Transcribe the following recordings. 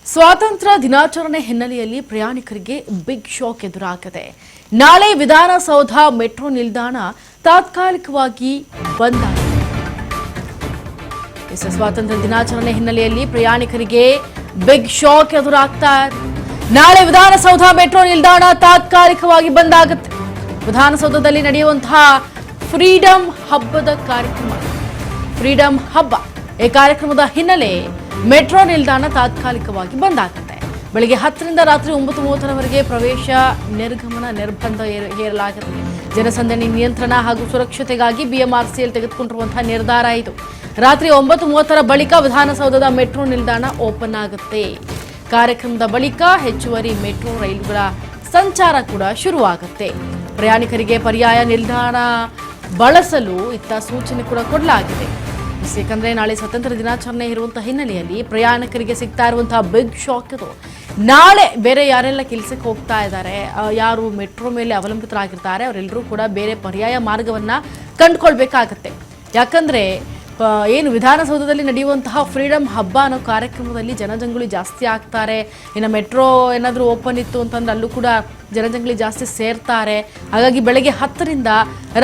ಸ್ವಾತಂತ್ರ್ಯ ದಿನಾಚರಣೆ ಹಿನ್ನೆಲೆಯಲ್ಲಿ ಪ್ರಯಾಣಿಕರಿಗೆ ಬಿಗ್ ಶಾಕ್ ಎದುರಾಗಿದೆ. ನಾಳೆ ವಿಧಾನಸೌಧ ಮೆಟ್ರೋ ನಿಲ್ದಾಣ ತಾತ್ಕಾಲಿಕವಾಗಿ ಬಂದ್ ಆಗಿದೆ. ಸ್ವಾತಂತ್ರ್ಯ ದಿನಾಚರಣೆ ಹಿನ್ನೆಲೆಯಲ್ಲಿ ಪ್ರಯಾಣಿಕರಿಗೆ ಬಿಗ್ ಶಾಕ್ ಎದುರಾಗ್ತಾ ಇದೆ. ನಾಳೆ ವಿಧಾನಸೌಧ ಮೆಟ್ರೋ ನಿಲ್ದಾಣ ತಾತ್ಕಾಲಿಕವಾಗಿ ಬಂದ್ ಆಗುತ್ತೆ. ವಿಧಾನಸೌಧದಲ್ಲಿ ನಡೆಯುವಂತಹ ಫ್ರೀಡಂ ಹಬ್ಬದ ಕಾರ್ಯಕ್ರಮ, ಫ್ರೀಡಂ ಹಬ್ಬ ಈ ಕಾರ್ಯಕ್ರಮದ ಹಿನ್ನೆಲೆ ಮೆಟ್ರೋ ನಿಲ್ದಾಣ ತಾತ್ಕಾಲಿಕವಾಗಿ ಬಂದ್ ಆಗುತ್ತೆ. ಬೆಳಗ್ಗೆ 10ರಿಂದ ರಾತ್ರಿ 9:30ರವರೆಗೆ ಪ್ರವೇಶ ನಿರ್ಗಮನ ನಿರ್ಬಂಧ ಹೇರಲಾಗಿದೆ. ಜನಸಂದಣಿ ನಿಯಂತ್ರಣ ಹಾಗೂ ಸುರಕ್ಷತೆಗಾಗಿ ಬಿಎಂಆರ್ಸಿಎಲ್ ತೆಗೆದುಕೊಂಡಿರುವಂತಹ ನಿರ್ಧಾರ ಇದು. ರಾತ್ರಿ 9:30ರ ಬಳಿಕ ವಿಧಾನಸೌಧದ ಮೆಟ್ರೋ ನಿಲ್ದಾಣ ಓಪನ್ ಆಗುತ್ತೆ. ಕಾರ್ಯಕ್ರಮದ ಬಳಿಕ ಹೆಚ್ಚುವರಿ ಮೆಟ್ರೋ ರೈಲುಗಳ ಸಂಚಾರ ಕೂಡ ಶುರುವಾಗುತ್ತೆ. ಪ್ರಯಾಣಿಕರಿಗೆ ಪರ್ಯಾಯ ನಿಲ್ದಾಣ ಬಳಸಲು ಇತ್ತ ಸೂಚನೆ ಕೂಡ ಕೊಡಲಾಗಿದೆ. ಯಾಕಂದ್ರೆ ನಾಳೆ ಸ್ವಾತಂತ್ರ್ಯ ದಿನಾಚರಣೆ ಇರುವಂತಹ ಹಿನ್ನೆಲೆಯಲ್ಲಿ ಪ್ರಯಾಣಿಕರಿಗೆ ಸಿಗ್ತಾ ಇರುವಂತಹ ಬಿಗ್ ಶಾಕ್ ಇದು. ನಾಳೆ ಬೇರೆ ಯಾರೆಲ್ಲ ಕೆಲಸಕ್ಕೆ ಹೋಗ್ತಾ ಇದ್ದಾರೆ, ಯಾರು ಮೆಟ್ರೋ ಮೇಲೆ ಅವಲಂಬಿತರಾಗಿರ್ತಾರೆ, ಅವರೆಲ್ಲರೂ ಕೂಡ ಬೇರೆ ಪರ್ಯಾಯ ಮಾರ್ಗವನ್ನ ಕಂಡುಕೊಳ್ಬೇಕಾಗತ್ತೆ. ಯಾಕಂದ್ರೆ ಏನು ವಿಧಾನಸೌಧದಲ್ಲಿ ನಡೆಯುವಂತಹ ಫ್ರೀಡಂ ಹಬ್ಬ ಅನ್ನೋ ಕಾರ್ಯಕ್ರಮದಲ್ಲಿ ಜನಜಂಗುಳಿ ಜಾಸ್ತಿ ಆಗ್ತಾರೆ. ಇನ್ನು ಮೆಟ್ರೋ ಏನಾದರೂ ಓಪನ್ ಇತ್ತು ಅಂತಂದ್ರೆ ಅಲ್ಲೂ ಕೂಡ ಜನಜಂಗುಳಿ ಜಾಸ್ತಿ ಸೇರ್ತಾರೆ. ಹಾಗಾಗಿ ಬೆಳಗ್ಗೆ 10ರಿಂದ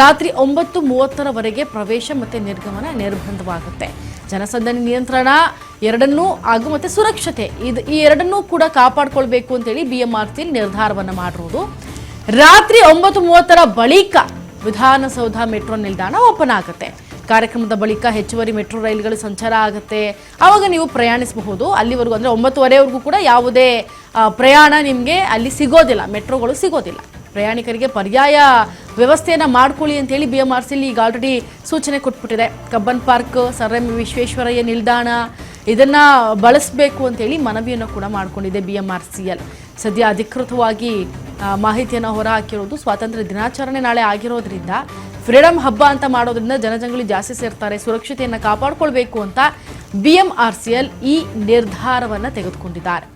ರಾತ್ರಿ 9:30ರವರೆಗೆ ಪ್ರವೇಶ ಮತ್ತು ನಿರ್ಗಮನ ನಿರ್ಬಂಧವಾಗುತ್ತೆ. ಜನಸಂದಣಿ ನಿಯಂತ್ರಣ ಎರಡನ್ನೂ ಹಾಗೂ ಮತ್ತು ಸುರಕ್ಷತೆ ಈ ಎರಡನ್ನೂ ಕೂಡ ಕಾಪಾಡಿಕೊಳ್ಬೇಕು ಅಂತೇಳಿ ಬಿಎಂಆರ್ಸಿಎಲ್ ನಿರ್ಧಾರವನ್ನು ಮಾಡಿರೋದು. ರಾತ್ರಿ 9:30ರ ಬಳಿಕ ವಿಧಾನಸೌಧ ಮೆಟ್ರೋ ನಿಲ್ದಾಣ ಓಪನ್ ಆಗುತ್ತೆ. ಕಾರ್ಯಕ್ರಮದ ಬಳಿಕ ಹೆಚ್ಚುವರಿ ಮೆಟ್ರೋ ರೈಲುಗಳು ಸಂಚಾರ ಆಗುತ್ತೆ. ಆವಾಗ ನೀವು ಪ್ರಯಾಣಿಸಬಹುದು. ಅಲ್ಲಿವರೆಗೂ ಅಂದರೆ 9:30ವರೆಗೂ ಕೂಡ ಯಾವುದೇ ಪ್ರಯಾಣ ನಿಮಗೆ ಅಲ್ಲಿ ಸಿಗೋದಿಲ್ಲ, ಮೆಟ್ರೋಗಳು ಸಿಗೋದಿಲ್ಲ. ಪ್ರಯಾಣಿಕರಿಗೆ ಪರ್ಯಾಯ ವ್ಯವಸ್ಥೆಯನ್ನು ಮಾಡ್ಕೊಳ್ಳಿ ಅಂತೇಳಿ ಬಿಎಂಆರ್ಸಿಎಲ್ ಈಗ ಆಲ್ರೆಡಿ ಸೂಚನೆ ಕೊಟ್ಬಿಟ್ಟಿದೆ. ಕಬ್ಬನ್ ಪಾರ್ಕ್, ಸರ್ ಎಂ ವಿಶ್ವೇಶ್ವರಯ್ಯ ನಿಲ್ದಾಣ ಇದನ್ನು ಬಳಸಬೇಕು ಅಂತೇಳಿ ಮನವಿಯನ್ನು ಕೂಡ ಮಾಡಿಕೊಂಡಿದೆ ಬಿಎಂಆರ್ಸಿಎಲ್. ಸದ್ಯ ಅಧಿಕೃತವಾಗಿ ಮಾಹಿತಿಯನ್ನು ಹೊರಹಾಕಿರೋದು. ಸ್ವಾತಂತ್ರ್ಯ ದಿನಾಚರಣೆ ನಾಳೆ ಆಗಿರೋದ್ರಿಂದ ಫ್ರೀಡಂ ಹಬ್ಬ ಅಂತ ಮಾಡೋದ್ರಿಂದ ಜನಜಂಗುಳಿ ಜಾಸ್ತಿ ಸೇರ್ತಾರೆ, ಸುರಕ್ಷತೆಯನ್ನು ಕಾಪಾಡಿಕೊಳ್ಬೇಕು ಅಂತ ಬಿಎಂಆರ್ಸಿಎಲ್ ಈ ನಿರ್ಧಾರವನ್ನು ತೆಗೆದುಕೊಂಡಿದ್ದಾರೆ.